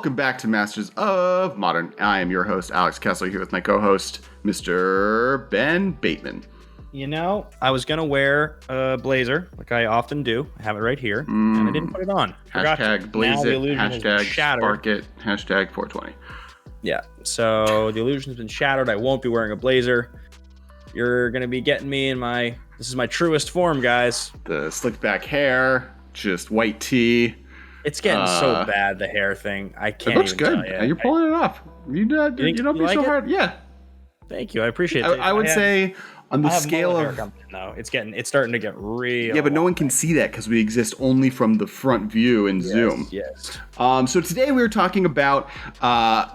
welcome back to Masters of Modern. I am your host, Alex Kessler, here with my co-host, Mr. Ben Bateman. You know, I was going to wear a blazer, like I often do. I have it right here, and I didn't put it on. Hashtag blaze it, hashtag spark it, hashtag 420. Yeah, so the illusion has been shattered. I won't be wearing a blazer. You're going to be getting me in this is my truest form, guys. The slicked back hair, just white tee. It's getting so bad, the hair thing. I can't. It looks even good. tell you. You're pulling it off. You don't be so hard. Yeah. Thank you. I appreciate it. I would say on the scale of it's starting to get real. Yeah, but no one can see that because we exist only from the front view in Zoom. Yes. So today we were talking about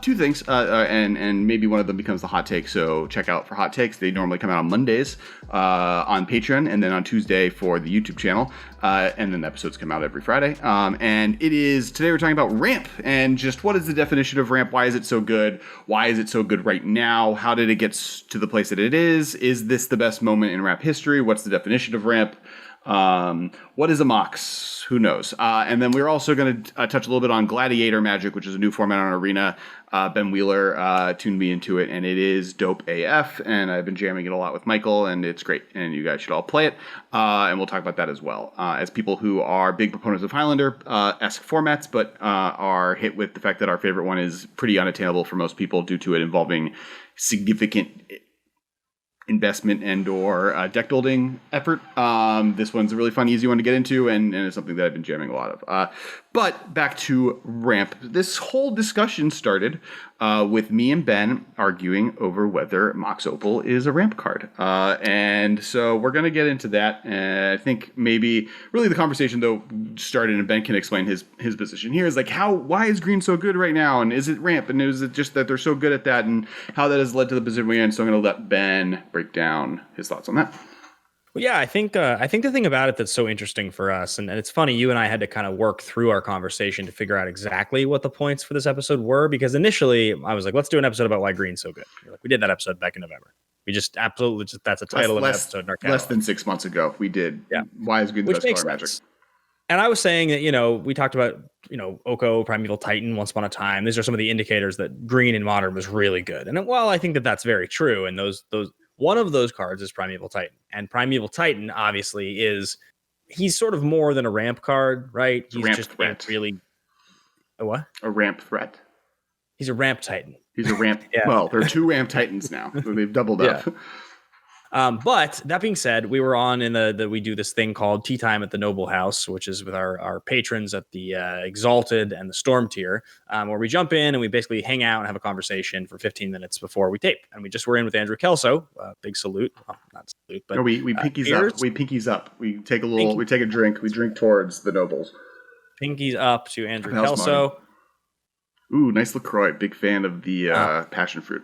two things, and maybe one of them becomes the hot take. So check out for hot takes. They normally come out on Mondays on Patreon, and then on Tuesday for the YouTube channel, and then the episodes come out every Friday. And today we're talking about ramp and just what is the definition of ramp? Why is it so good? Why is it so good right now? How did it get to the place that it is? Is this the best moment in ramp history? What's the definition of ramp? What is a Mox? Who knows? And then we're also going to touch a little bit on Gladiator Magic, which is a new format on Arena. Ben Wheeler tuned me into it, and it is dope AF, and I've been jamming it a lot with Michael, and it's great, and you guys should all play it, and we'll talk about that as well. As people who are big proponents of Highlander-esque formats, but are hit with the fact that our favorite one is pretty unattainable for most people due to it involving significant investment and or deck building effort. This one's a really fun, easy one to get into, and it's something that I've been jamming a lot of. But back to ramp. This whole discussion started with me and Ben arguing over whether Mox Opal is a ramp card. And so we're going to get into that. And I think maybe really the conversation, though, started, and Ben can explain his position here, is like, why is green so good right now? And is it ramp? And is it just that they're so good at that, and how that has led to the position we're in? So I'm going to let Ben break down his thoughts on that. Well, yeah, I think the thing about it that's so interesting for us, and it's funny, you and I had to kind of work through our conversation to figure out exactly what the points for this episode were, because initially I was like, let's do an episode about why green's so good. You're like, we did that episode back in November. We just absolutely that's a title of an episode in our catalog. Less than 6 months ago, we did. Yeah. Why is green the best color Magic? And I was saying that, we talked about, Oko, Primeval Titan, Once Upon a Time. These are some of the indicators that green in Modern was really good. And I think that that's very true. And those one of those cards is Primeval Titan. And Primeval Titan, obviously, he's sort of more than a ramp card, right? He's ramp just threat. Really... A what? A ramp threat. He's a ramp Titan. He's a ramp... Yeah. Well, there are two ramp Titans now. So they've doubled up. But that being said, we were on we do this thing called Tea Time at the Noble House, which is with our patrons at the Exalted and the Storm tier, where we jump in and we basically hang out and have a conversation for 15 minutes before we tape. And we just were in with Andrew Kelso. Big salute. Well, not salute, but... No, we pinkies up. We pinkies up. We take a drink. We drink towards the nobles. Pinkies up to Andrew Kelso. Ooh, nice LaCroix. Big fan of the passion fruit.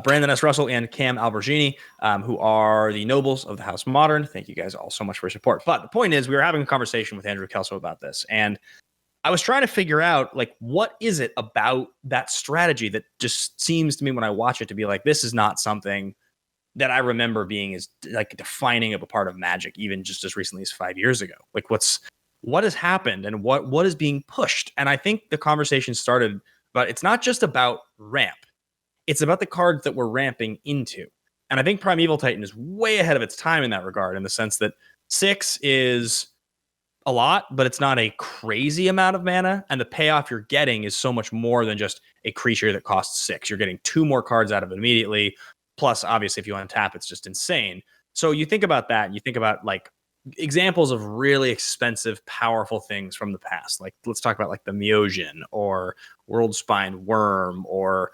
Brandon S. Russell and Cam Albergini, who are the nobles of the House Modern. Thank you guys all so much for your support. But the point is, we were having a conversation with Andrew Kelso about this, and I was trying to figure out, what is it about that strategy that just seems to me when I watch it to be like, this is not something that I remember being as defining of a part of Magic, even just as recently as 5 years ago. What has happened and what is being pushed? And I think the conversation started, but it's not just about ramp. It's about the cards that we're ramping into. And I think Primeval Titan is way ahead of its time in that regard, in the sense that 6 is a lot, but it's not a crazy amount of mana. And the payoff you're getting is so much more than just a creature that costs 6. You're getting 2 more cards out of it immediately. Plus, obviously, if you untap, it's just insane. So you think about that, and you think about examples of really expensive, powerful things from the past. Let's talk about the Myosian or World Spine Worm or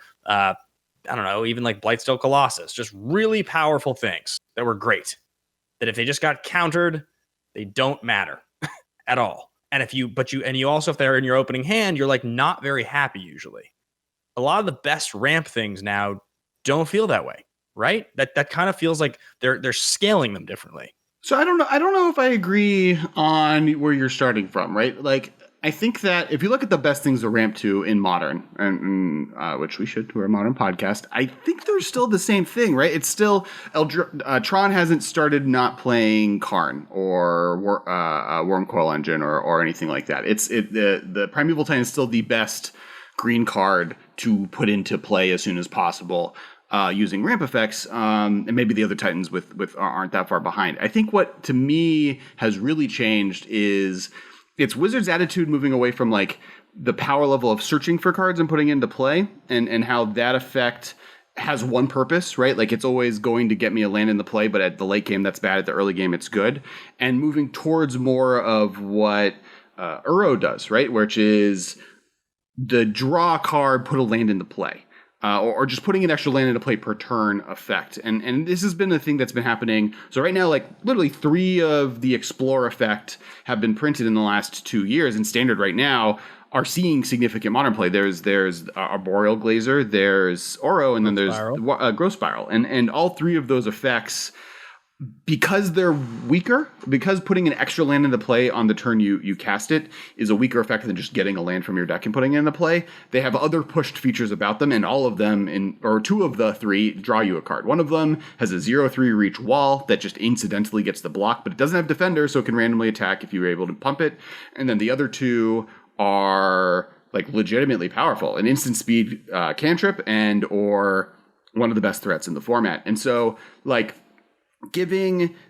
I don't know, even Blightsteel Colossus, just really powerful things that were great, that if they just got countered, they don't matter at all. And you also, if they're in your opening hand, you're not very happy usually. A lot of the best ramp things now don't feel that way, right? That kind of feels like they're scaling them differently. So I don't know if I agree on where you're starting from, right? I think that if you look at the best things to ramp to in Modern, and which we should to our Modern podcast, I think they're still the same thing, right? It's still Tron hasn't started not playing Karn or Wormcoil Engine or anything like that. The Primeval Titan is still the best green card to put into play as soon as possible using ramp effects, and maybe the other Titans with aren't that far behind. I think what to me has really changed is it's Wizards' attitude moving away from like the power level of searching for cards and putting into play, and how that effect has one purpose, right? Like it's always going to get me a land in the play, but at the late game that's bad. At the early game it's good. And moving towards more of what Uro does, right? Which is the draw card, put a land into play. Or just putting an extra land into play per turn effect. And this has been a thing that's been happening. So right now, like literally 3 of the Explore effect have been printed in the last 2 years. And Standard right now are seeing significant Modern play. There's Arboreal Glazer, there's Oro, and then there's Growth Spiral. And all 3 of those effects, because they're weaker, because putting an extra land into play on the turn you cast it is a weaker effect than just getting a land from your deck and putting it into play, they have other pushed features about them, and all of them, or 2 of the 3, draw you a card. One of them has a 0/3 reach wall that just incidentally gets the block, but it doesn't have defender, so it can randomly attack if you're able to pump it. And then the other 2 are like legitimately powerful, an instant speed cantrip and or one of the best threats in the format. And so like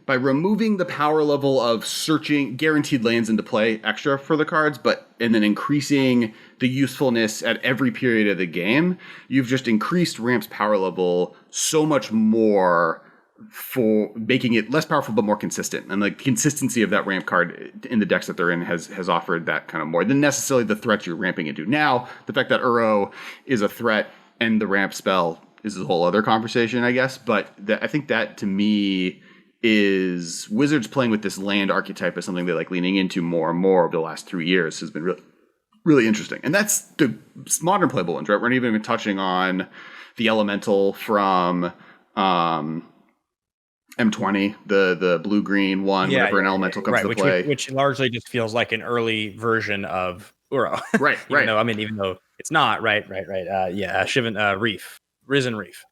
by removing the power level of searching guaranteed lands into play extra for the cards, and then increasing the usefulness at every period of the game, you've just increased Ramp's power level so much more for making it less powerful but more consistent. And the consistency of that ramp card in the decks that they're in has offered that kind of more than necessarily the threats you're ramping into. Now, the fact that Uro is a threat and the ramp spell is a whole other conversation, I guess. But I think that to me is Wizards playing with this land archetype as something they like leaning into more and more over the last 3 years has been really, really interesting. And that's the modern playable ones, right? We're not even touching on the elemental from M20, the blue-green one, whenever an elemental comes to play. Which largely just feels like an early version of Uro. Right. Even though it's not, right. Shivan Reef. Risen Reef.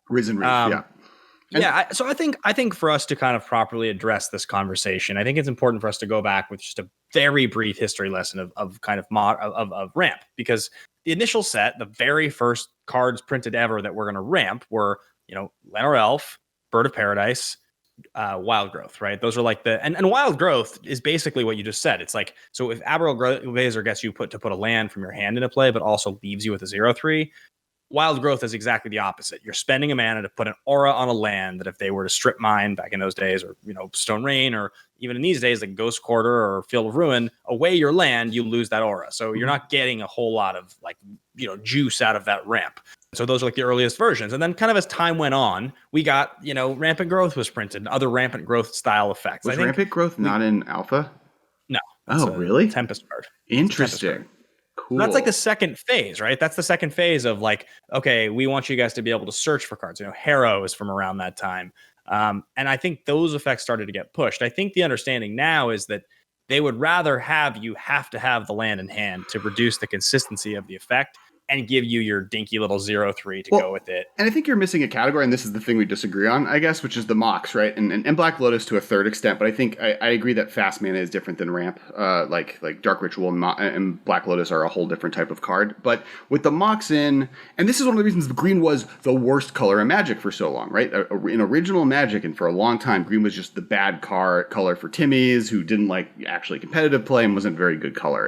So I think for us to kind of properly address this conversation, I think it's important for us to go back with just a very brief history lesson of kind of ramp, because the initial set, the very first cards printed ever that we're going to ramp were, Lenor Elf, Bird of Paradise, Wild Growth, right? Those are like and Wild Growth is basically what you just said. It's like, so if Arboreal Glazer gets you to put a land from your hand into play, but also leaves you with a 0/3, Wild Growth is exactly the opposite. You're spending a mana to put an aura on a land that if they were to strip mine back in those days, or Stone Rain, or even in these days like Ghost Quarter or Field of Ruin, away your land, you lose that aura. So you're not getting a whole lot of juice out of that ramp. So those are like the earliest versions. And then kind of as time went on, we got, Rampant Growth was printed, other Rampant Growth style effects. Was Rampant Growth not in Alpha? No. Oh, really? Tempest card. Interesting. Cool. That's like the second phase, right? That's the second phase of like, okay, we want you guys to be able to search for cards. Harrow is from around that time. And I think those effects started to get pushed. I think the understanding now is that they would rather have to have the land in hand to reduce the consistency of the effect and give you your dinky little 0/3 to go with it. And I think you're missing a category, and this is the thing we disagree on, I guess, which is the mocks, right? And Black Lotus to a third extent, but I think I agree that fast mana is different than ramp. Like Dark Ritual and Black Lotus are a whole different type of card. But with the mocks in, and this is one of the reasons green was the worst color in Magic for so long, right? In original Magic, and for a long time, green was just the bad color for Timmies who didn't like actually competitive play and wasn't very good color.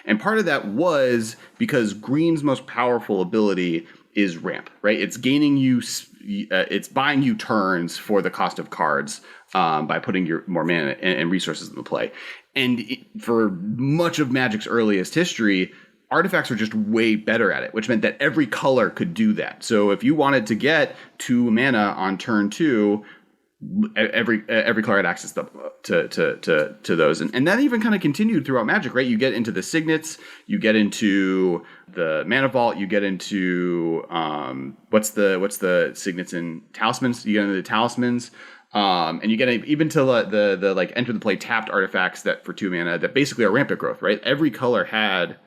And part of that was because green's most powerful ability is ramp, right? It's gaining you, it's buying you turns for the cost of cards by putting your more mana and resources into play. And for much of Magic's earliest history, artifacts were just way better at it, which meant that every color could do that. So if you wanted to get 2 mana on turn 2, every color had access to those, and that even kind of continued throughout Magic, right? You get into the signets, you get into the mana vault, you get into what's the signets and talismans, you get into the talismans, and you get even to the like enter the play tapped artifacts that for 2 mana that basically are rampant growth, right? Every color had.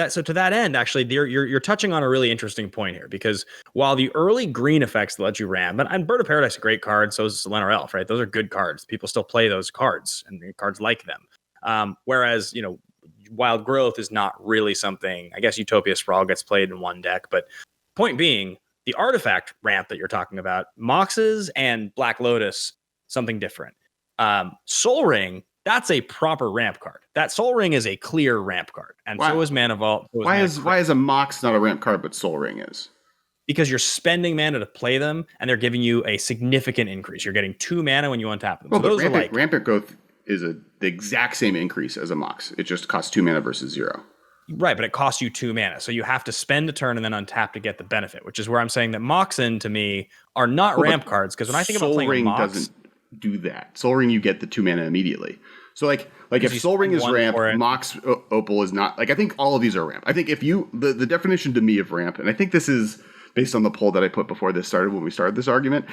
So to that end, actually, you're touching on a really interesting point here, because while the early green effects let you ram, and Bird of Paradise is a great card, so is Lenor Elf, right? Those are good cards. People still play those cards, and cards like them. Whereas, Wild Growth is not really something. I guess Utopia Sprawl gets played in one deck, but point being, the artifact ramp that you're talking about, Moxes and Black Lotus, something different. Soul Ring, that's a proper ramp card. That Soul Ring is a clear ramp card, and so is Mana Vault. Why is a Mox not a ramp card, but Soul Ring is? Because you're spending mana to play them, and they're giving you a significant increase. You're getting 2 mana when you untap them. Well, so those Rampant Growth is the exact same increase as a Mox. It just costs 2 mana versus 0. Right, but it costs you 2 mana. So you have to spend a turn and then untap to get the benefit, which is where I'm saying that Moxen, to me, are not ramp cards. Because when I think about playing Ring Mox, doesn't do that. Soul Ring, you get the 2 mana immediately. So like if Soul Ring is ramp, Mox Opal is not. Like I think all of these are ramp. I think if you the definition to me of ramp, and I think this is based on the poll that I put before this started when we started this argument,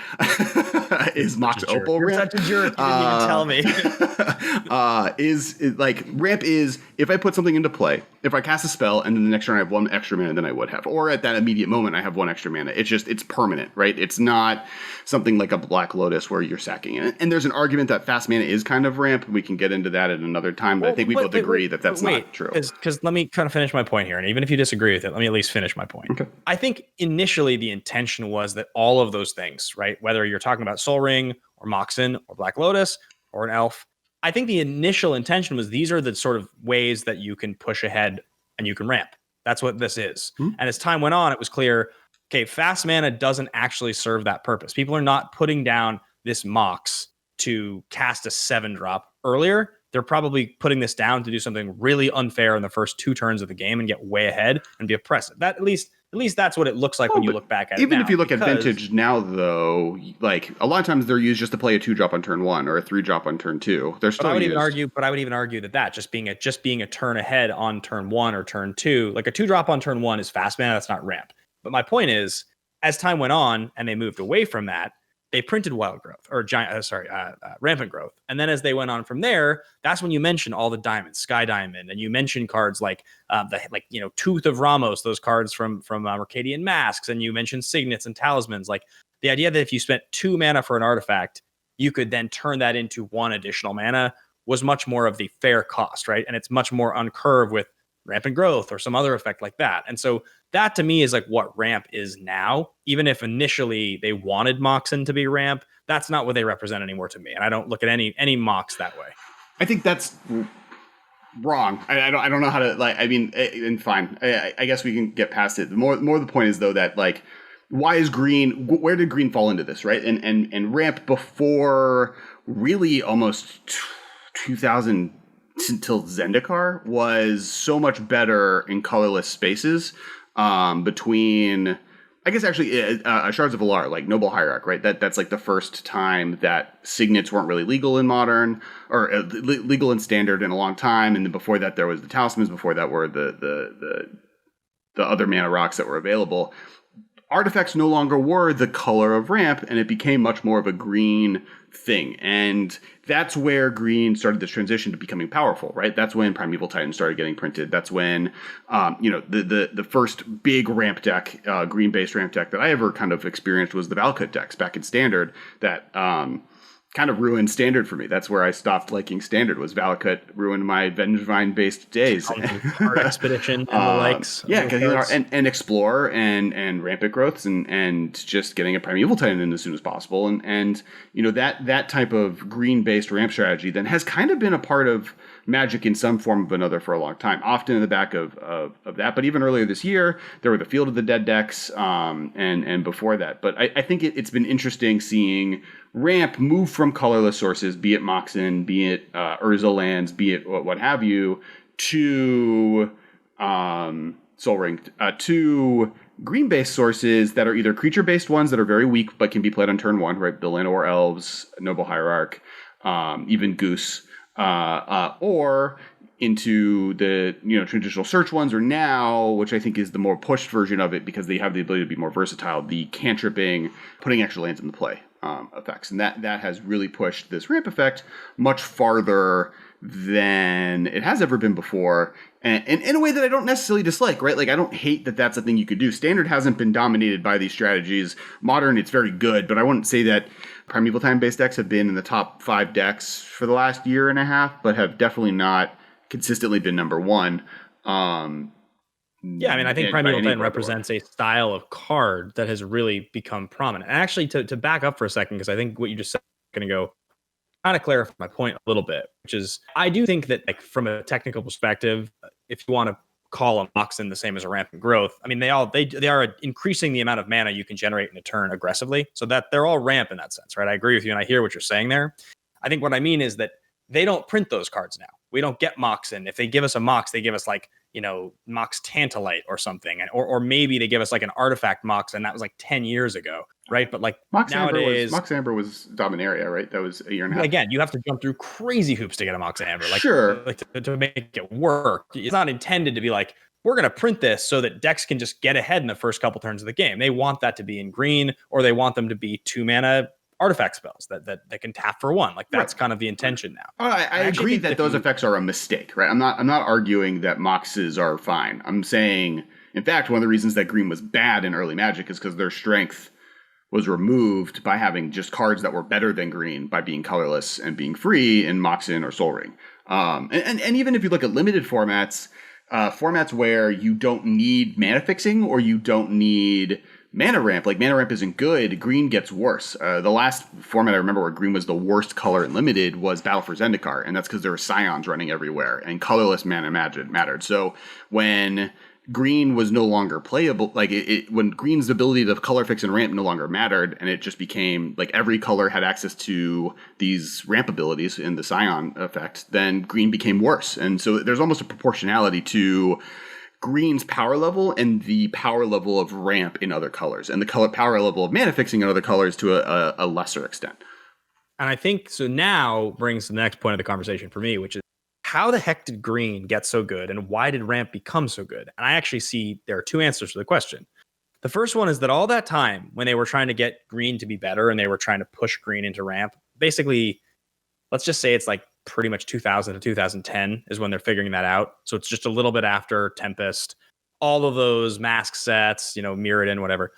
is Mox Opal ramp. Such a jerk. You didn't even tell me. Is like ramp is if I put something into play, if I cast a spell and then the next turn I have 1 extra mana than I would have, or at that immediate moment I have 1 extra mana. It's permanent, right? It's not something like a Black Lotus where you're sacking it. And there's an argument that fast mana is kind of ramp. We can get into that at another time, but I think we both agree that that's not true. Because let me kind of finish my point here, and even if you disagree with it, let me at least finish my point. Okay. I think initially the intention was that all of those things, right? Whether you're talking about Soul Ring or Moxen or Black Lotus or an Elf, I think the initial intention was these are the sort of ways that you can push ahead and you can ramp. That's what this is. And as time went on, it was clear, okay, fast mana doesn't actually serve that purpose. People are not putting down this Mox to cast a 7-drop earlier. They're probably putting this down to do something really unfair in the first 2 turns of the game and get way ahead and be oppressive. That at least that's what it looks like when you look back at it. Even if you look at Vintage now, though, like a lot of times they're used just to play a 2-drop on turn 1 or a 3-drop on turn 2. They're still. I would even argue that just being a turn ahead on turn 1 or turn 2, like a 2-drop on turn 1 is fast mana. That's not ramp. But my point is, as time went on and they moved away from that, they printed Wild Growth or Rampant Growth, and then as they went on from there, that's when you mention all the diamonds, Sky Diamond, and you mention cards like Tooth of Ramos, those cards from Arcadian Masks, and you mention Signets and Talismans. Like the idea that if you spent 2 mana for an artifact, you could then turn that into 1 additional mana was much more of the fair cost, right? And it's much more uncurved with Rampant Growth or some other effect like that. And so that to me is like what ramp is now. Even if initially they wanted Moxen to be ramp, that's not what they represent anymore to me. And I don't look at any Mox that way. I think that's wrong. I don't know how to and fine. I guess we can get past it. The more the point is though that like, why is green? Where did green fall into this, right? And ramp before really almost 2000 until Zendikar was so much better in colorless spaces between, I guess actually Shards of Alar, like Noble Hierarch, right? That's like the first time that signets weren't really legal in Modern or legal in Standard in a long time. And then before that there was the Talismans. Before that were the other mana rocks that were available. Artifacts no longer were the color of ramp, and it became much more of a green thing. And that's where green started this transition to becoming powerful, right? That's when Primeval Titan started getting printed. That's when, the first big ramp deck, green-based ramp deck that I ever kind of experienced was the Valakut decks back in Standard that kind of ruined Standard for me. That's where I stopped liking Standard, was Valakut ruined my Vengevine-based days. Art Expedition and the likes. Yeah, and Explore and Rampant Growths and just getting a Primeval Titan in as soon as possible. And that type of green-based ramp strategy then has kind of been a part of Magic in some form or another for a long time, often in the back of that. But even earlier this year, there were the Field of the Dead decks and before that. But I think it's been interesting seeing ramp move from colorless sources, be it Moxen, be it Urza lands, be it what have you, to Soul Ring, to green-based sources that are either creature-based ones that are very weak but can be played on turn 1, right? Or Elves, Noble Hierarch, even Goose. Or into the traditional search ones, or now, which I think is the more pushed version of it because they have the ability to be more versatile, the cantripping, putting extra lands into play effects. And that has really pushed this ramp effect much farther than it has ever been before. And in a way that I don't necessarily dislike, right? Like, I don't hate that that's a thing you could do. Standard hasn't been dominated by these strategies. Modern, it's very good, but I wouldn't say that Primeval Time-based decks have been in the top 5 decks for the last year and a half, but have definitely not consistently been number one. Yeah, I mean, I think Primeval Titan represents a style of card that has really become prominent. And actually, to back up for a second, because I think what you just said is going to go kind of clarify my point a little bit, which is I do think that, like, from a technical perspective, if you want to call a Moxen the same as a Rampant Growth, I mean, they are increasing the amount of mana you can generate in a turn aggressively, so that they're all ramp in that sense, right? I agree with you, and I hear what you're saying there. I think what I mean is that they don't print those cards now. We don't get Moxen. If they give us a Mox, they give us like, Mox Tantalite or something, or maybe they give us like an artifact Mox, and that was like 10 years ago, right? But like Mox nowadays, Mox Amber was Dominaria, right? That was a year and a half. Again, you have to jump through crazy hoops to get a Mox Amber, like, sure, like to make it work. It's not intended to be like, we're going to print this so that decks can just get ahead in the first couple turns of the game. They want that to be in green, or they want them to be 2 mana artifact spells that can tap for 1. Like, that's kind of the intention now. I agree that those effects are a mistake, right? I'm not arguing that Moxes are fine. I'm saying, in fact, one of the reasons that green was bad in early Magic is because their strength was removed by having just cards that were better than green by being colorless and being free in Moxen or Sol Ring. And even if you look at limited formats, formats where you don't need mana fixing or you don't need mana ramp, like mana ramp isn't good, green gets worse. The last format I remember where green was the worst color in limited was Battle for Zendikar, and that's because there were scions running everywhere and colorless mana mattered. So when green was no longer playable, like when green's ability to color fix and ramp no longer mattered, and it just became like every color had access to these ramp abilities in the scion effect, then green became worse. And so there's almost a proportionality to green's power level and the power level of ramp in other colors, and the power level of mana fixing in other colors to a lesser extent. And I think so now brings the next point of the conversation for me, which is, how the heck did green get so good, and why did ramp become so good? And I actually see there are 2 answers to the question. The first one is that all that time when they were trying to get green to be better and they were trying to push green into ramp, basically, let's just say it's like pretty much 2000 to 2010 is when they're figuring that out. So it's just a little bit after Tempest, all of those mask sets, Mirrodin, whatever.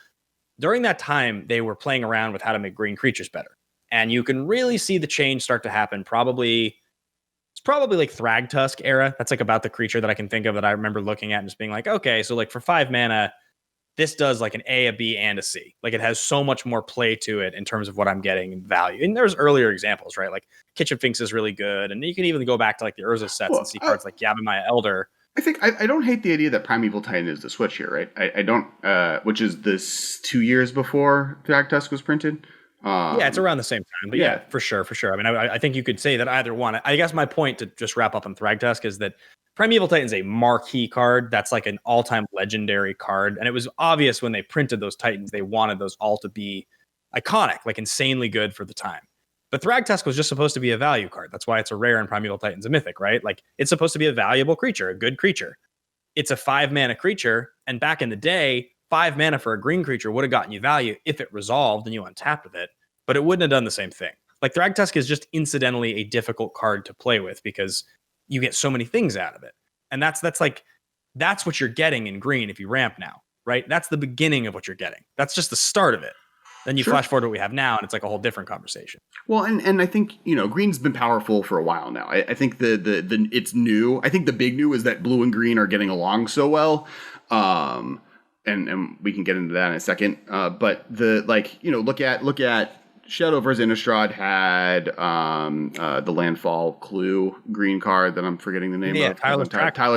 During that time, they were playing around with how to make green creatures better. And you can really see the change start to happen. It's probably like Thragtusk era. That's like about the creature that I can think of that I remember looking at and just being like, okay, so like for 5 mana, this does like an A, a B, and a C. Like, it has so much more play to it in terms of what I'm getting in value. And there's earlier examples, right? Like Kitchen Finks is really good. And you can even go back to like the Urza sets and see cards like Yavimaya Elder. I think I don't hate the idea that Primeval Titan is the switch here, right? I don't, which is this 2 years before Thragtusk was printed. Yeah, it's around the same time, but yeah, for sure. I mean, I think you could say that either one. I guess my point to just wrap up on Thragtusk is that Primeval Titan's a marquee card. That's like an all-time legendary card, and it was obvious when they printed those Titans, they wanted those all to be iconic, like insanely good for the time. But Thragtusk was just supposed to be a value card. That's why it's a rare and Primeval Titan's a mythic, right? Like, it's supposed to be a valuable creature, a good creature. It's a 5 mana creature, and back in the day, 5 mana for a green creature would have gotten you value if it resolved and you untapped with it, but it wouldn't have done the same thing. Like, Thragtusk is just incidentally a difficult card to play with because you get so many things out of it. And that's what you're getting in green if you ramp now, right? That's the beginning of what you're getting. That's just the start of it. Then you flash forward to what we have now, and it's like a whole different conversation. Well, and I think, green's been powerful for a while now. I think the it's new. I think the big new is that blue and green are getting along so well. And we can get into that in a second. But look at Shadow vs. Innistrad had the Landfall Clue green card that I'm forgetting the name of. Tyler's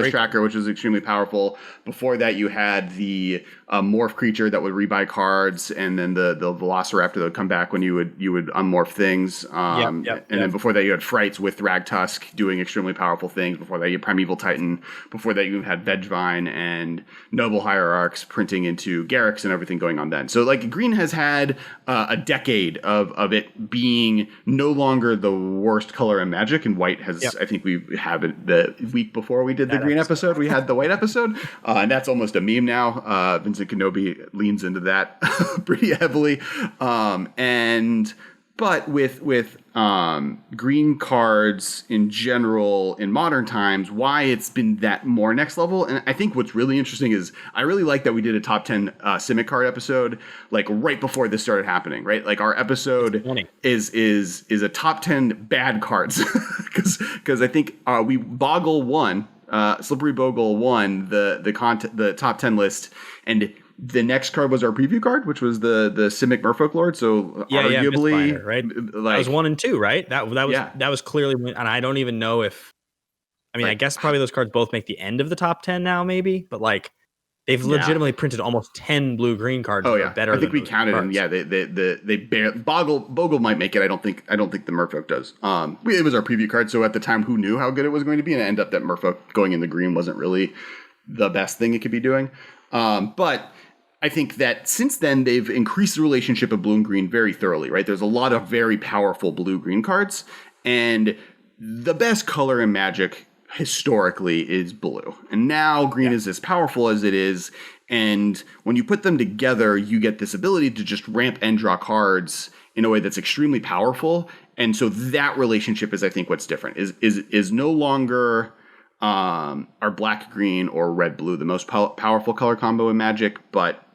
Tracker, which is extremely powerful. Before that, you had the morph creature that would rebuy cards, and then the Velociraptor that would come back when you would unmorph things. Then before that, you had Frights with Thragtusk doing extremely powerful things. Before that, you had Primeval Titan. Before that, you had Vegevine and Noble Hierarchs printing into Garrux and everything going on then. So, like, green has had a decade of it being no longer the worst color in Magic, and white has, I think we have it the week before we did the green episode, we had the white episode, and that's almost a meme now. Vincent Kenobi leans into that pretty heavily. But But with green cards in general in modern times, why it's been that more next level. And I think what's really interesting is I really like that we did a top 10 Simic card episode like right before this started happening, right? Like our episode is a top 10 bad cards because I think we Boggle won. Slippery Bogle won the top 10 list, and the next card was our preview card, which was the Simic Merfolk Lord. So arguably, right? Like, that was 1 and 2, right? That was clearly, and I don't even know if. I mean, I guess probably those cards both make the end of the top 10 now, maybe, but like they've legitimately printed almost 10 blue-green cards. Oh that are better. I think we counted them. Yeah, they Bogle might make it. I don't think the Merfolk does. It was our preview card, so at the time, who knew how good it was going to be, and it ended up that Merfolk going in the green wasn't really the best thing it could be doing. But I think that since then, they've increased the relationship of blue and green very thoroughly, right? There's a lot of very powerful blue-green cards, and the best color in Magic historically is blue. And now green is as powerful as it is, and when you put them together, you get this ability to just ramp and draw cards in a way that's extremely powerful. And so that relationship is, I think, what's different, is no longer are black-green or red-blue the most powerful color combo in Magic, but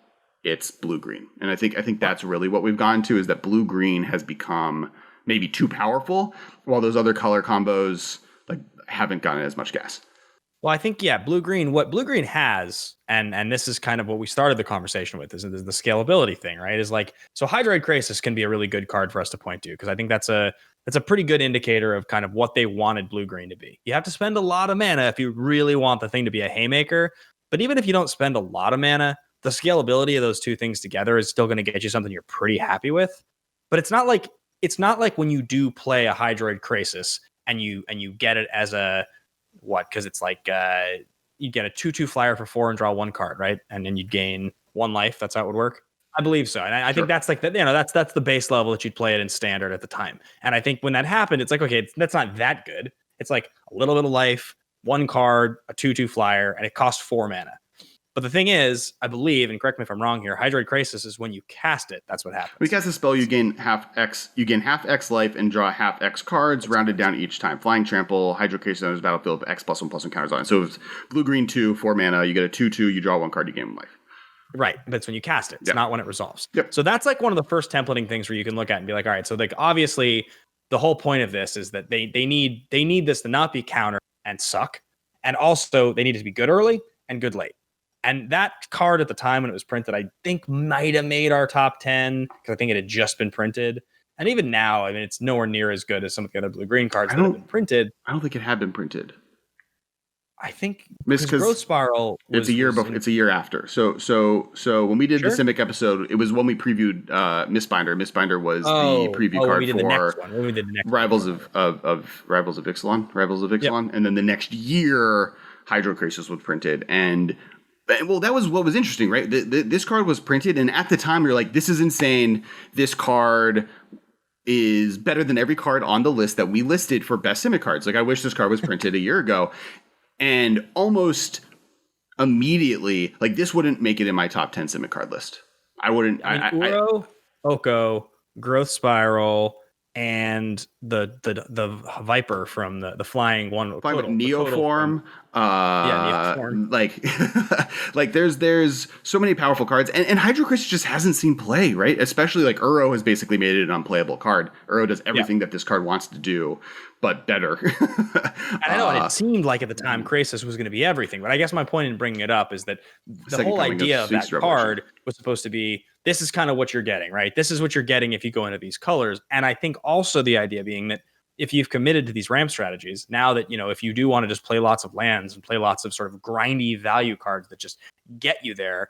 it's blue-green. And I think that's really what we've gone to, is that blue-green has become maybe too powerful, while those other color combos like haven't gotten as much gas. Well, I think, blue-green, what blue-green has, and this is kind of what we started the conversation with, is the scalability thing, right? Is like, so Hydroid Krasis can be a really good card for us to point to, because I think that's a pretty good indicator of kind of what they wanted blue-green to be. You have to spend a lot of mana if you really want the thing to be a haymaker, but even if you don't spend a lot of mana, the scalability of those two things together is still going to get you something you're pretty happy with. But it's not like when you do play a Hydroid Krasis and you get it as a because it's like you get a 2/2 flyer for 4 and draw 1 card, right? And then you gain 1 life. That's how it would work. I believe so. And I think that's like that's the base level that you'd play it in standard at the time. And I think when that happened, it's like, okay, that's not that good. It's like a little bit of life, 1 card, a 2/2 flyer, and it costs 4 mana. But the thing is, I believe, and correct me if I'm wrong here, Hydroid Krasis is when you cast it. That's what happens. When you cast a spell, you gain half X life and draw half X cards, rounded down each time. Flying Trample, Hydroid Krasis enters battlefield with X +1/+1 counters on it. So it's blue-green 2, 4 mana. You get a 2/2, you draw 1 card, you gain 1 life. Right, but it's when you cast it. It's not when it resolves. Yep. So that's like one of the first templating things where you can look at and be like, all right, so like obviously the whole point of this is that they need this to not be counter and suck, and also they need it to be good early and good late. And that card at the time when it was printed, I think might have made our top 10 because I think it had just been printed. And even now, I mean, it's nowhere near as good as some of the other blue-green cards that have been printed. I don't think it had been printed. I think because Growth Spiral it's a year before. It's a year after. So when we did the Simic episode, it was when we previewed Mistbinder. Mistbinder was the preview card for Rivals of Ixalan. And then the next year, Hydroid Krasis was printed. And well, that was what was interesting, right? This card was printed, and at the time, you're like, this is insane. This card is better than every card on the list that we listed for best Simic cards. Like, I wish this card was printed a year ago. And almost immediately, like, this wouldn't make it in my top 10 Simic card list. I wouldn't. Uro, Oko, Growth Spiral, and the Viper from the flying one. Neoform. Neoform. Like there's so many powerful cards, and Hydroid Krasis just hasn't seen play, right? Especially like Uro has basically made it an unplayable card. Uro does everything that this card wants to do, but better. And I know, and it seemed like at the time Krasis was going to be everything, but I guess my point in bringing it up is that the whole idea of that card was supposed to be, this is kind of what you're getting, right? This is what you're getting if you go into these colors. And I think also the idea being that if you've committed to these ramp strategies, now that, if you do want to just play lots of lands and play lots of sort of grindy value cards that just get you there,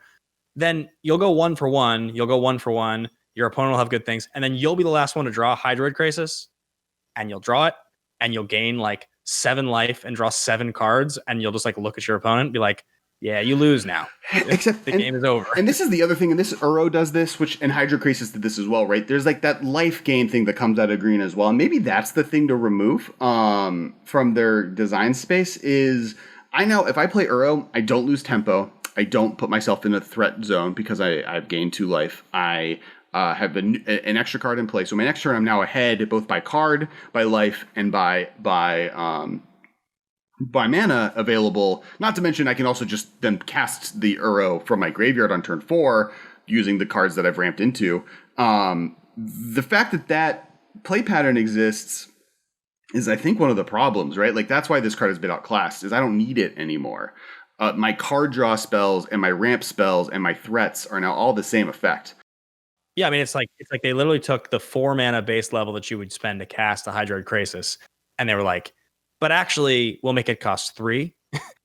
then you'll go 1 for 1. You'll go 1 for 1. Your opponent will have good things. And then you'll be the last one to draw Hydroid Krasis, and you'll draw it, and you'll gain like 7 life and draw 7 cards. And you'll just like look at your opponent and be like, yeah, you lose now. Except the game is over. And this is the other thing, and this Uro does this, and Hydroid Krasis did this as well, right? There's like that life gain thing that comes out of green as well. And maybe that's the thing to remove from their design space is, I know if I play Uro, I don't lose tempo. I don't put myself in a threat zone because I've gained 2 life. I have an extra card in play. So my next turn, I'm now ahead both by card, by life, and by mana available. Not to mention, I can also just then cast the Uro from my graveyard on turn 4 using the cards that I've ramped into. The fact that play pattern exists is, I think, one of the problems, right? Like, that's why this card has been outclassed, is I don't need it anymore. My card draw spells and my ramp spells and my threats are now all the same effect. Yeah, I mean, it's like they literally took the 4 mana base level that you would spend to cast a Hydroid Krasis, and they were like, but actually, we'll make it cost 3.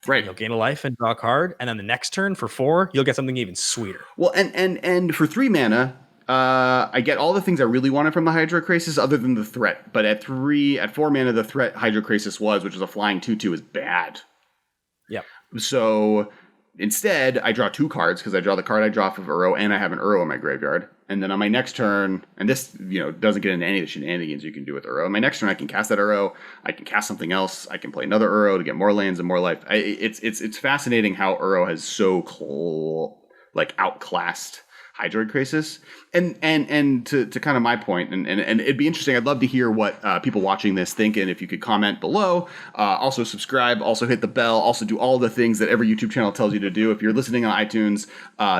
Right. You'll gain a life and draw a card, and then the next turn for 4, you'll get something even sweeter. Well, and for 3 mana, I get all the things I really wanted from the Hydroid Krasis other than the threat. But at 4 mana, the threat Hydroid Krasis which was a flying 2/2, is bad. Yep. So instead, I draw 2 cards because I draw the card I draw off of Uro, and I have an Uro in my graveyard. And then on my next turn, and this doesn't get into any of the shenanigans you can do with Uro. On my next turn, I can cast that Uro. I can cast something else. I can play another Uro to get more lands and more life. It's fascinating how Uro has so outclassed Hydroid Krasis. And to kind of my point, and it'd be interesting. I'd love to hear what people watching this think, and if you could comment below. Also subscribe, also hit the bell, also do all the things that every YouTube channel tells you to do. If you're listening on iTunes,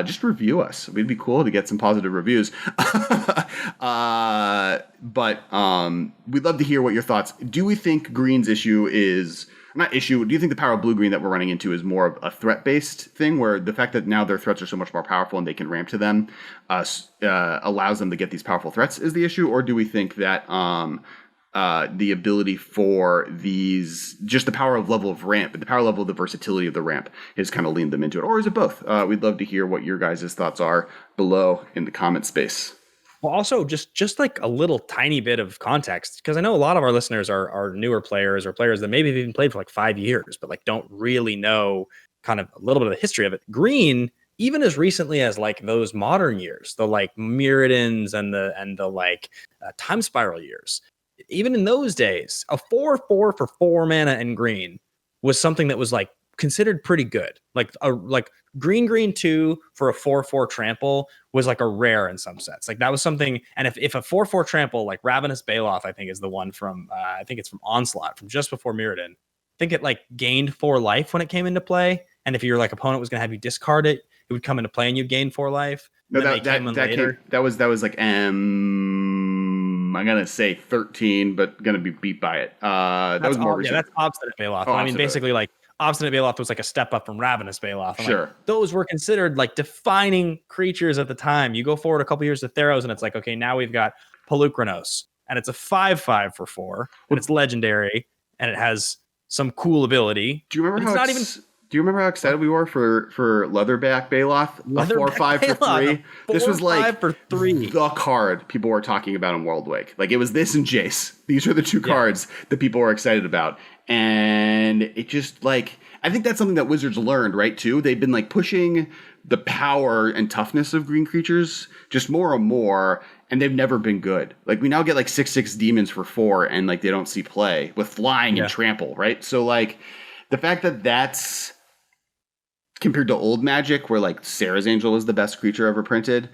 just review us. It'd be cool to get some positive reviews. But we'd love to hear what your thoughts. Do we think Green's issue is... Not issue. Do you think the power of blue-green that we're running into is more of a threat-based thing, where the fact that now their threats are so much more powerful and they can ramp to them allows them to get these powerful threats is the issue? Or do we think that the ability for these, just the power of level of ramp, the power level of the versatility of the ramp has kind of leaned them into it? Or is it both? We'd love to hear what your guys' thoughts are below in the comment space. Well, also just like a little tiny bit of context, because I know a lot of our listeners are newer players or players that maybe have even played for like 5 years, but like don't really know kind of a little bit of the history of it. Green, even as recently as like those modern years, the like Mirrodins and the like Time Spiral years, even in those days, a 4/4 for 4 mana in green was something that was like considered pretty good. Like green 2 for a 4/4 trample was like a rare in some sets. Like that was something. And if a 4/4 trample, like Ravenous Baloth, I think is the one from I think it's from Onslaught, from just before Mirrodin. I think it like gained 4 life when it came into play. And if your like opponent was gonna have you discard it, it would come into play and you'd gain 4 life. No, that was like I'm gonna say 13, but gonna be beat by it. That was more recent. Yeah, that's Obstinate Baloth. I mean, basically like Obstinate Baloth was like a step up from Ravenous Baloth. And sure. Like, those were considered like defining creatures at the time. You go forward a couple years to Theros, and it's like, okay, now we've got Pelucranos, and it's a 5/5 for 4, and it's legendary, and it has some cool ability. Do you remember how excited we were for Leatherback Baloth? A 4/5 for 3. This was like for 3. The card people were talking about in Worldwake. Like it was this and Jace. These are the 2 cards that people were excited about. And it just like, I think that's something that Wizards learned, right, too. They've been like pushing the power and toughness of green creatures just more and more, and they've never been good. Like we now get like 6/6 demons for 4, and like they don't see play with flying and trample, right? So like the fact that that's compared to old Magic, where like Sarah's Angel is the best creature ever printed,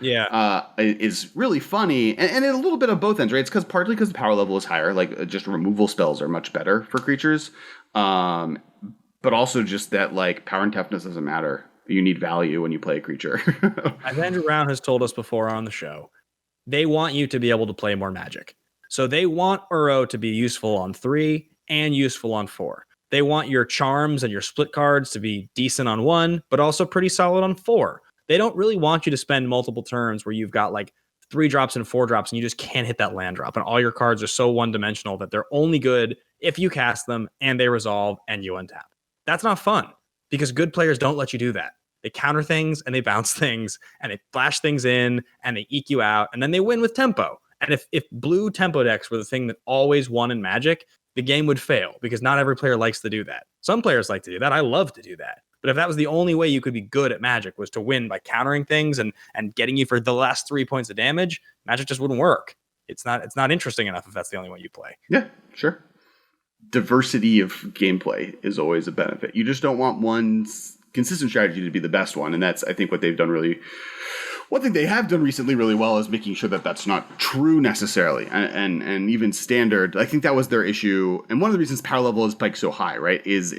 is really funny, and a little bit of both ends, right? It's partly because the power level is higher, like just removal spells are much better for creatures, but also just that like power and toughness doesn't matter. You need value when you play a creature. As Andrew Brown has told us before on the show, they want you to be able to play more Magic, so they want Uro to be useful on 3 and useful on 4. They want your charms and your split cards to be decent on 1, but also pretty solid on 4. They don't really want you to spend multiple turns where you've got like 3 drops and 4 drops and you just can't hit that land drop. And all your cards are so one-dimensional that they're only good if you cast them and they resolve and you untap. That's not fun, because good players don't let you do that. They counter things and they bounce things and they flash things in and they eke you out, and then they win with tempo. And if blue tempo decks were the thing that always won in Magic, the game would fail, because not every player likes to do that. Some players like to do that. I love to do that. But if that was the only way you could be good at Magic, was to win by countering things and getting you for the last 3 points of damage, Magic just wouldn't work. It's not interesting enough if that's the only way you play. Yeah, sure. Diversity of gameplay is always a benefit. You just don't want one consistent strategy to be the best one, and that's, I think, what they've done really One thing they have done recently really well is making sure that that's not true necessarily, and even standard. I think that was their issue, and one of the reasons power level is spiked so high, right? Is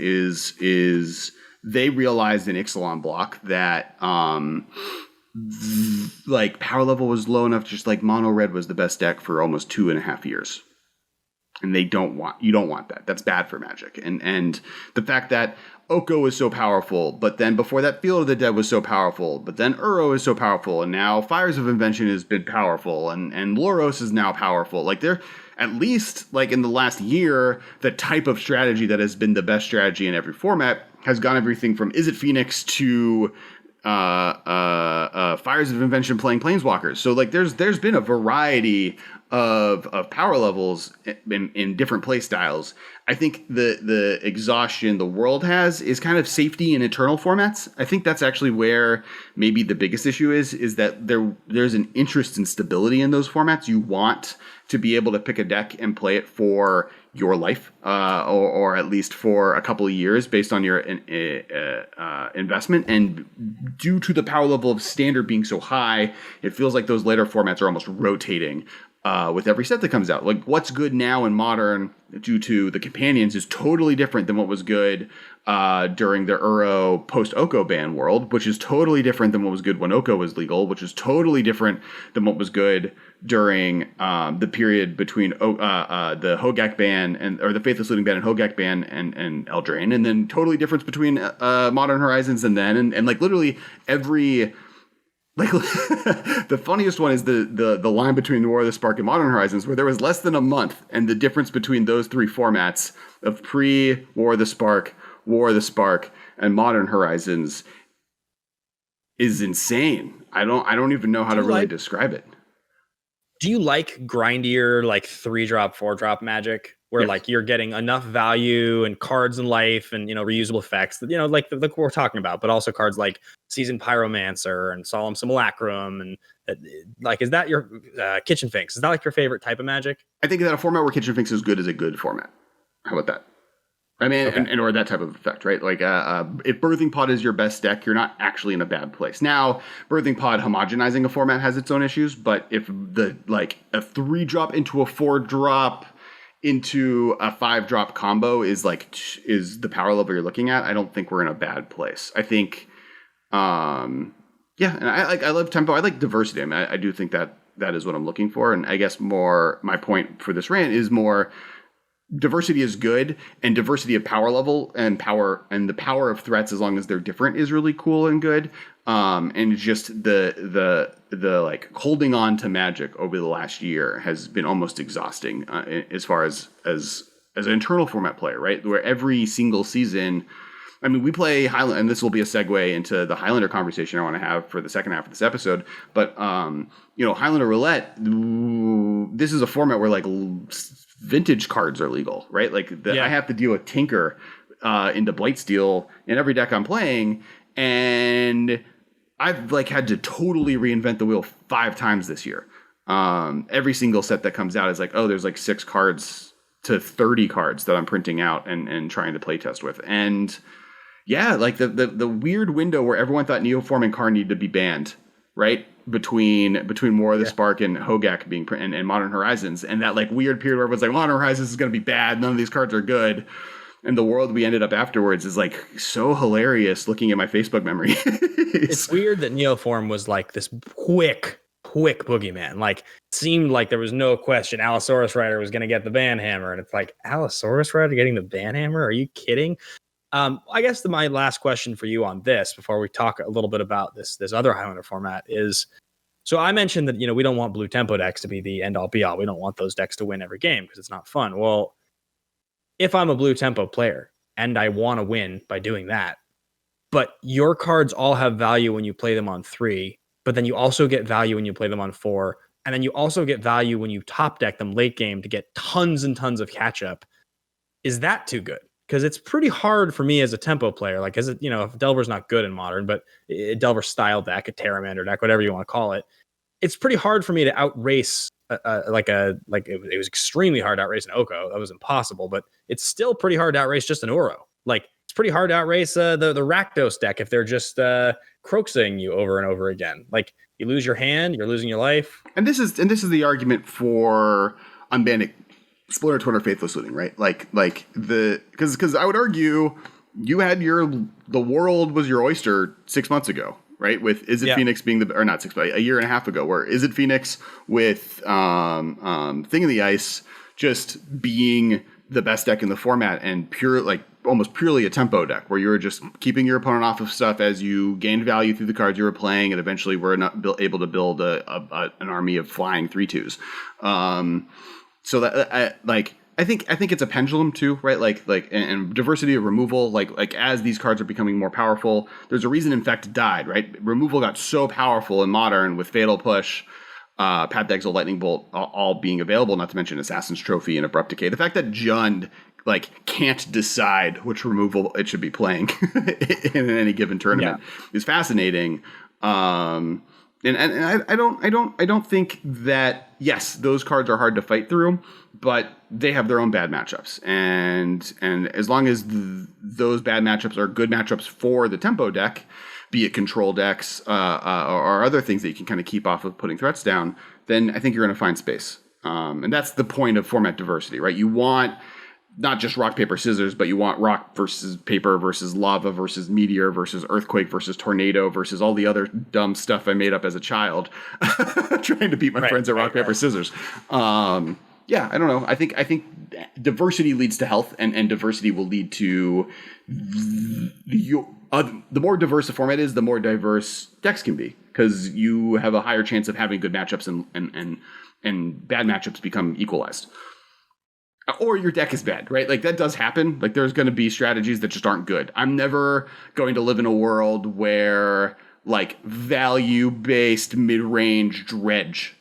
they realized in Ixalan block that like power level was low enough, just like mono red was the best deck for almost 2.5 years. And you don't want that. That's bad for Magic. And the fact that Oko is so powerful, but then before that Field of the Dead was so powerful, but then Uro is so powerful, and now Fires of Invention has been powerful, and Loros is now powerful. Like they're at least like in the last year, the type of strategy that has been the best strategy in every format has gone everything from Is It Phoenix to Fires of Invention playing Planeswalkers. So like there's been a variety of power levels in different play styles. I think the exhaustion the world has is kind of safety in eternal formats. I think that's actually where maybe the biggest issue is that there's an interest in stability in those formats. You want to be able to pick a deck and play it for your life, or at least for a couple of years based on your investment. And due to the power level of standard being so high, it feels like those later formats are almost rotating with every set that comes out. Like what's good now in Modern due to the companions is totally different than what was good during the Uro post-Oko ban world, which is totally different than what was good when Oko was legal, which is totally different than what was good during the period between the Hogak ban or the Faithless Looting ban and Hogak ban and Eldraine, and then totally different between Modern Horizons and then and like literally every. Like the funniest one is the line between War of the Spark and Modern Horizons, where there was less than a month, and the difference between those three formats of pre-War of the Spark, War of the Spark, and Modern Horizons is insane. I don't even know how to really describe it. Do you like grindier, like 3-drop, 4-drop Magic, where like you're getting enough value and cards in life and reusable effects that like what we're talking about, but also cards like Seasoned Pyromancer and Solemn Simulacrum and like is that your Kitchen Finks? Is that like your favorite type of Magic? I think that a format where Kitchen Finks is good is a good format. How about that? I mean, okay. and or that type of effect, right? Like, if Birthing Pod is your best deck, you're not actually in a bad place. Now, Birthing Pod homogenizing a format has its own issues, but if a 3-drop into a 4-drop into a 5-drop combo is the power level you're looking at, I don't think we're in a bad place. I think, and I love tempo. I like diversity. I mean, I do think that is what I'm looking for, and I guess more my point for this rant is more. Diversity is good, and diversity of power level and the power of threats, as long as they're different, is really cool and good. And just the like holding on to Magic over the last year has been almost exhausting as far as an internal format player, right? Where every single season, I mean, we play Highlander, and this will be a segue into the Highlander conversation I want to have for the second half of this episode. But Highlander Roulette, this is a format where like vintage cards are legal, right? Like I have to deal with Tinker into Blightsteel in every deck I'm playing, and I've like had to totally reinvent the wheel 5 times this year. Every single set that comes out is like, oh, there's like 6 cards to 30 cards that I'm printing out and trying to play test with. And yeah, like the weird window where everyone thought Neoform and Karn needed to be banned, right? Between War of the Spark and Hogak being and Modern Horizons, and that like weird period where everyone's like, Modern Horizons is going to be bad, none of these cards are good, and the world we ended up afterwards is like so hilarious looking at my Facebook memory. It's weird that Neoform was like this quick boogeyman. Like seemed like there was no question Allosaurus Rider was going to get the Banhammer, and it's like Allosaurus Rider getting the Banhammer? Are you kidding? I guess my last question for you on this, before we talk a little bit about this other Highlander format, is so I mentioned that we don't want blue tempo decks to be the end all be all. We don't want those decks to win every game because it's not fun. Well, if I'm a blue tempo player and I want to win by doing that, but your cards all have value when you play them on 3, but then you also get value when you play them on 4, and then you also get value when you top deck them late game to get tons and tons of catch up. Is that too good? Because it's pretty hard for me as a tempo player, like if Delver's not good in Modern, but a Delver style deck, a Terramander deck, whatever you want to call it, it's pretty hard for me to outrace it was extremely hard to outrace an Oko. That was impossible, but it's still pretty hard to outrace just an Uro. Like it's pretty hard to outrace the Rakdos deck if they're just Croaksing you over and over again. Like You lose your hand, you're losing your life. And this is the argument for unbanning Splinter Twin or Faithless Looting, right? Because I would argue you had the world was your oyster 6 months ago, right? With Izzet Phoenix being or not 6, but a year and a half ago, where Izzet Phoenix with Thing of the Ice just being the best deck in the format and almost purely a tempo deck, where you were just keeping your opponent off of stuff as you gained value through the cards you were playing, and eventually were not able to build an army of flying 3/2s. So that I think it's a pendulum too, right? And diversity of removal, like as these cards are becoming more powerful, there's a reason Infect died, right? Removal got so powerful in Modern with Fatal Push, Path to Exile, Lightning Bolt, all being available, not to mention Assassin's Trophy and Abrupt Decay. The fact that Jund can't decide which removal it should be playing in any given tournament is fascinating. And I don't think that, yes, those cards are hard to fight through, but they have their own bad matchups. And as long as those bad matchups are good matchups for the tempo deck, be it control decks or other things that you can kind of keep off of putting threats down, then I think you're going to find space. And that's the point of format diversity, right? You want not just rock, paper, scissors, but you want rock versus paper versus lava versus meteor versus earthquake versus tornado versus all the other dumb stuff I made up as a child trying to beat my friends at rock, paper, scissors. Yeah, I don't know. I think diversity leads to health, and diversity will lead to the more diverse a format is, the more diverse decks can be, because you have a higher chance of having good matchups and bad matchups become equalized. Or your deck is bad, right? That does happen. There's going to be strategies that just aren't good. I'm never going to live in a world where value-based mid-range dredge,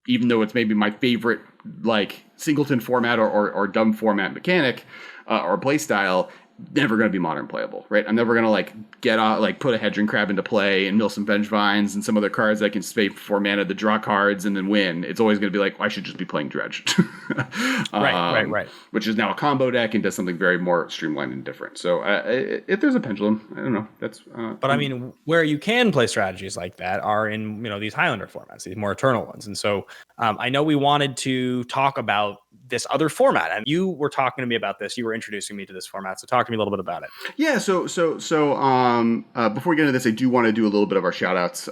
even though it's maybe my favorite singleton format or dumb format mechanic or play style, never going to be modern playable, right? I'm never going to get out, put a Hedron Crab into play and mill some Vengevines and some other cards that can stay for 4 mana to draw cards and then win. It's always going to be I should just be playing Dredge. Right. Which is now a combo deck and does something very more streamlined and different. So if there's a pendulum, I don't know. That's. But I mean, where you can play strategies like that are in these Highlander formats, these more eternal ones. And so I know we wanted to talk about this other format, and you were talking to me about this. You were introducing me to this format, so talk to me a little bit about it. Yeah. So before we get into this, I do want to do a little bit of our shout outs.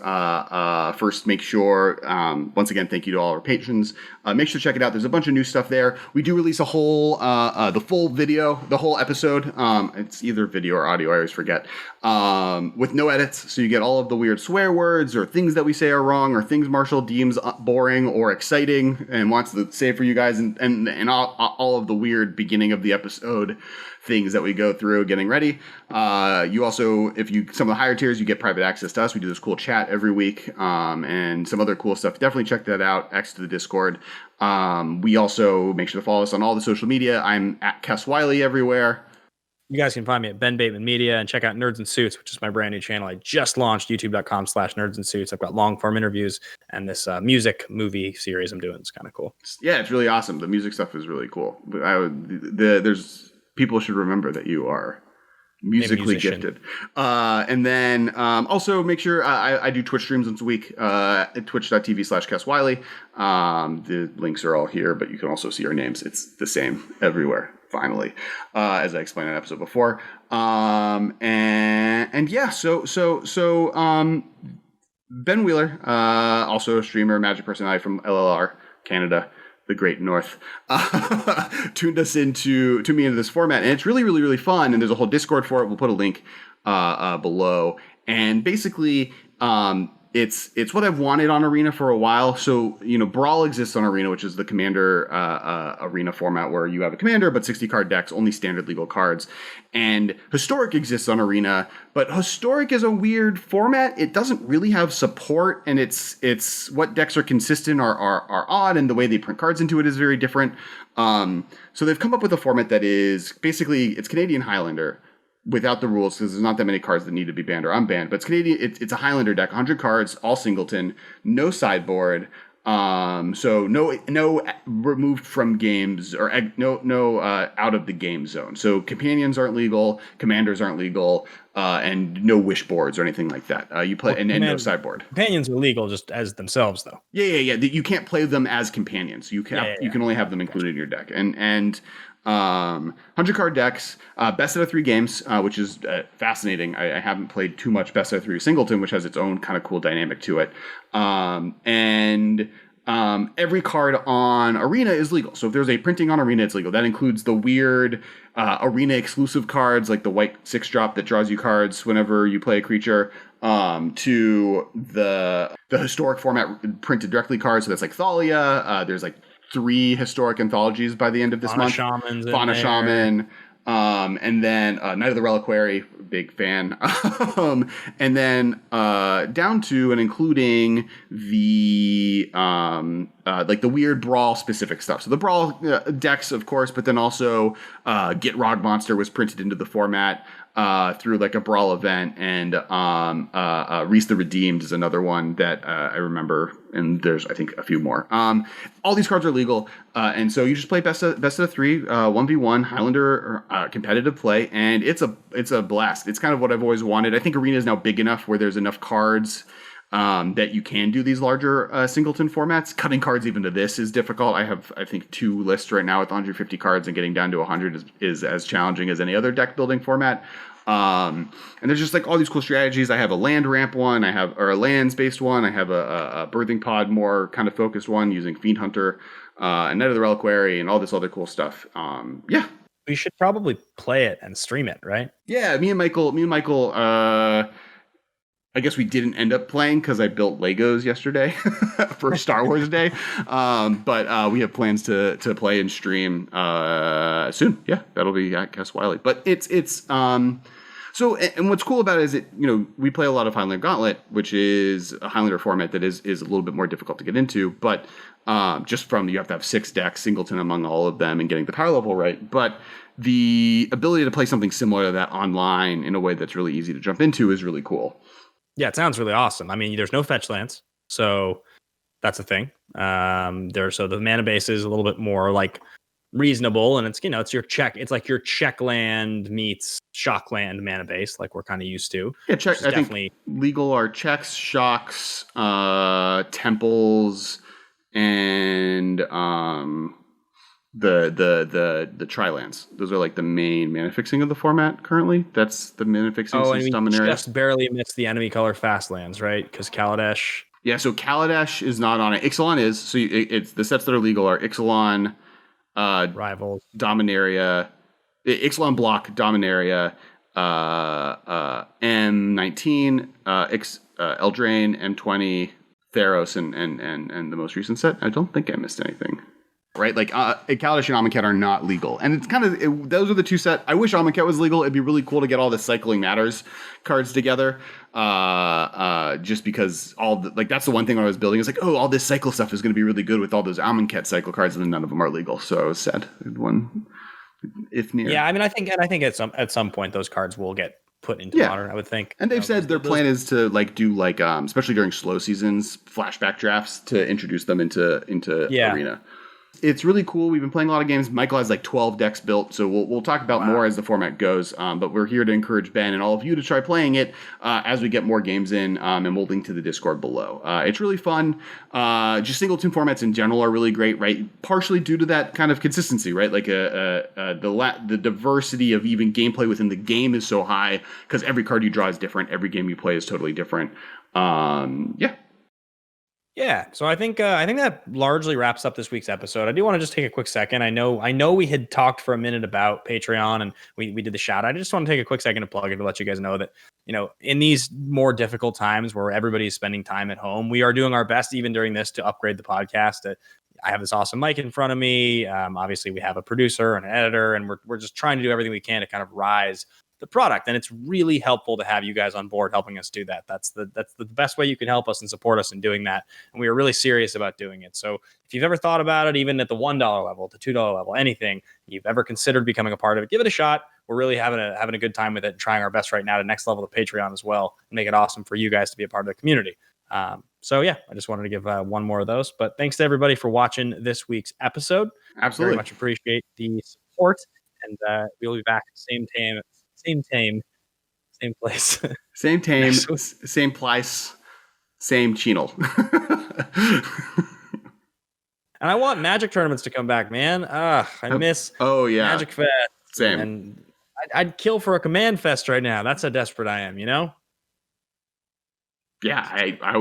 First, make sure, once again, thank you to all our patrons. Make sure to check it out. There's a bunch of new stuff there. We do release a whole, the full video, the whole episode. It's either video or audio. I always forget. With no edits. So you get all of the weird swear words or things that we say are wrong or things Marshall deems boring or exciting and wants to say for you guys, and all of the weird beginning of the episode things that we go through getting ready. You also, some of the higher tiers, you get private access to us. We do this cool chat every week, and some other cool stuff. Definitely check that out. X to the Discord. We also make sure to follow us on all the social media. I'm at Kess Wiley everywhere. You guys can find me at Ben Bateman Media and check out Nerds and Suits, which is my brand new channel. I just launched youtube.com/Nerds and Suits. I've got long form interviews and this music movie series I'm doing. It's kind of cool. Yeah, it's really awesome. The music stuff is really cool. People should remember that you are musically gifted. And then also make sure I do Twitch streams once a week at twitch.tv/Kess Wiley. The links are all here, but you can also see our names. It's the same everywhere. Finally, as I explained in an episode before. And yeah, so Ben Wheeler, also a streamer, Magic personality from LLR, Canada, the Great North, tuned us into this format, and it's really, really, really fun. And there's a whole Discord for it. We'll put a link below. And basically, it's what I've wanted on Arena for a while. So, Brawl exists on Arena, which is the Commander Arena format where you have a Commander, but 60 card decks, only standard legal cards. And Historic exists on Arena, but Historic is a weird format. It doesn't really have support, and it's what decks are consistent are odd, and the way they print cards into it is very different. So they've come up with a format that is basically, it's Canadian Highlander, without the rules, because there's not that many cards that need to be banned or unbanned. But it's Canadian. It's a Highlander deck, 100 cards, all singleton, no sideboard. So no removed from games or no out of the game zone. So companions aren't legal, commanders aren't legal. and no wish boards or anything like that. You play and no sideboard. Companions are legal just as themselves, though. Yeah. You can't play them as companions. You can only have them included in your deck. And 100 card decks, best out of 3 games, which is fascinating. I haven't played too much best out of 3 Singleton, which has its own kind of cool dynamic to it. Every card on Arena is legal. So if there's a printing on Arena, it's legal. That includes the weird Arena exclusive cards, like the white 6-drop that draws you cards whenever you play a creature, to the historic format printed directly cards. So that's like Thalia. There's like 3 historic anthologies by the end of this month. Fauna Shaman. And then Knight of the Reliquary, big fan. And then down to and including the like the weird Brawl specific stuff. So the Brawl decks, of course, but then also Get Rog Monster was printed into the format through like a Brawl event, and Reese the Redeemed is another one that I remember, and there's I think a few more. All these cards are legal, and so you just play best of 3 1v1 Highlander competitive play, and it's a blast. It's kind of what I've always wanted. I think Arena is now big enough where there's enough cards that you can do these larger singleton formats. Cutting cards even to this is difficult. I have, I think, 2 lists right now with 150 cards, and getting down to 100 is as challenging as any other deck building format. And there's just like all these cool strategies. I have a land ramp one, or a lands based one. I have a birthing pod more kind of focused one using Fiend Hunter, and Knight of the Reliquary, and all this other cool stuff. Yeah. We should probably play it and stream it, right? Yeah, me and Michael, I guess we didn't end up playing because I built Legos yesterday for Star Wars Day. But we have plans to play and stream soon. Yeah, that'll be at Kess Wiley. But it's so, and what's cool about it is we play a lot of Highlander Gauntlet, which is a Highlander format that is a little bit more difficult to get into. But just from you have to have 6 decks, singleton among all of them, and getting the power level right. But the ability to play something similar to that online in a way that's really easy to jump into is really cool. Yeah, it sounds really awesome. I mean, there's no fetch lands, so that's a thing. So the mana base is a little bit more like reasonable, and it's it's your check. It's like your check land meets shock land mana base, like we're kind of used to. Yeah, check. I definitely think legal are checks, shocks, temples, and the tri-lands. Those are like the main mana fixing of the format currently. That's the mana fixing. And we just barely missed the enemy color fast lands, right? Because Kaladesh. Yeah, so Kaladesh is not on it. Ixalan is. So it's the sets that are legal are Ixalan, Rivals, Dominaria, Ixalan block, Dominaria, M19, Eldraine, M20, Theros, and the most recent set. I don't think I missed anything. Right, like Kaladesh and Amonkhet are not legal, and it's kind of those are the 2 sets. I wish Amonkhet was legal. It'd be really cool to get all the Cycling Matters cards together, just because that's the one thing when I was building is like, all this cycle stuff is going to be really good with all those Amonkhet cycle cards, and then none of them are legal. So I was sad. One, if near. Yeah, I mean, I think at some point those cards will get put into Modern, I would think. And they've said their plan is to do especially during slow seasons, flashback drafts to introduce them into Arena. It's really cool. We've been playing a lot of games. Michael has like 12 decks built, so we'll talk about more as the format goes. But we're here to encourage Ben and all of you to try playing it as we get more games in, and we'll link to the Discord below. It's really fun. Just singleton formats in general are really great, right? Partially due to that kind of consistency, right? Like the diversity of even gameplay within the game is so high because every card you draw is different. Every game you play is totally different. Yeah, so I think that largely wraps up this week's episode. I do want to just take a quick second. I know we had talked for a minute about Patreon, and we did the shout. I just want to take a quick second to plug it to let you guys know that in these more difficult times where everybody's spending time at home, we are doing our best even during this to upgrade the podcast. I have this awesome mic in front of me. Obviously, we have a producer and an editor, and we're just trying to do everything we can to kind of rise the product, and it's really helpful to have you guys on board helping us do that. That's the best way you can help us and support us in doing that, and we are really serious about doing it. So if you've ever thought about it, even at the $1 level, the $2 level, anything you've ever considered becoming a part of it, give it a shot. We're really having a good time with it and trying our best right now to next level the Patreon as well and make it awesome for you guys to be a part of the community. So yeah, I just wanted to give one more of those, but thanks to everybody for watching this week's episode. Absolutely. Very much appreciate the support, and we'll be back same Same place. Same tame, same place, same channel. And I want Magic tournaments to come back, man. I miss Magic Fest. Same. And I'd kill for a Command Fest right now. That's how desperate I am, you know? Yeah, I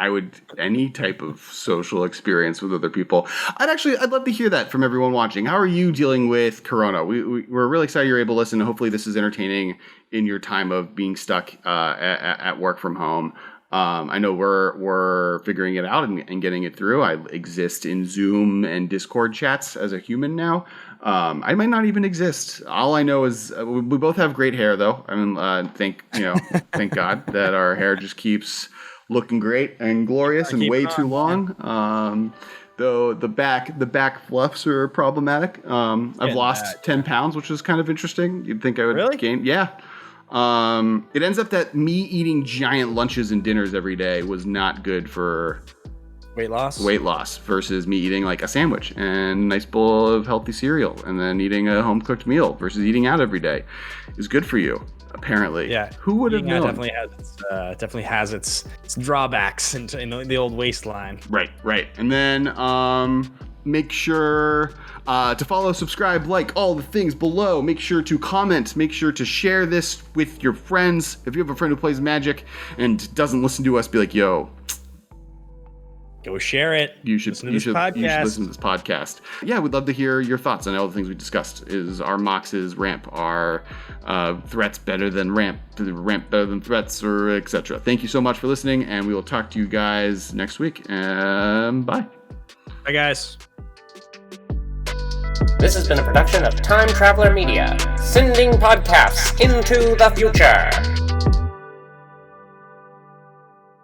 would any type of social experience with other people. I'd love to hear that from everyone watching. How are you dealing with Corona? We're really excited you're able to listen. Hopefully this is entertaining in your time of being stuck at work from home. I know we're figuring it out and getting it through. I exist in Zoom and Discord chats as a human now. I might not even exist. All I know is we both have great hair, though. I mean, thank God that our hair just keeps looking great and glorious and way too long. Though the back fluffs are problematic. I've lost 10 pounds, which is kind of interesting. You'd think I would gain. Yeah. It ends up that me eating giant lunches and dinners every day was not good for weight loss versus me eating like a sandwich and a nice bowl of healthy cereal and then eating a home cooked meal versus eating out every day is good for you. Apparently, yeah. Who would have known? Definitely has its drawbacks in the old waistline. Right. And then make sure to follow, subscribe, like all the things below. Make sure to comment. Make sure to share this with your friends. If you have a friend who plays Magic and doesn't listen to us, be like, yo, go share it. You should listen to this podcast. Yeah, we'd love to hear your thoughts on all the things we discussed. Is our Mox's ramp, our threats better than ramp better than threats, or etc. Thank you so much for listening, and we will talk to you guys next week. Bye. Bye, guys. This has been a production of Time Traveler Media, sending podcasts into the future.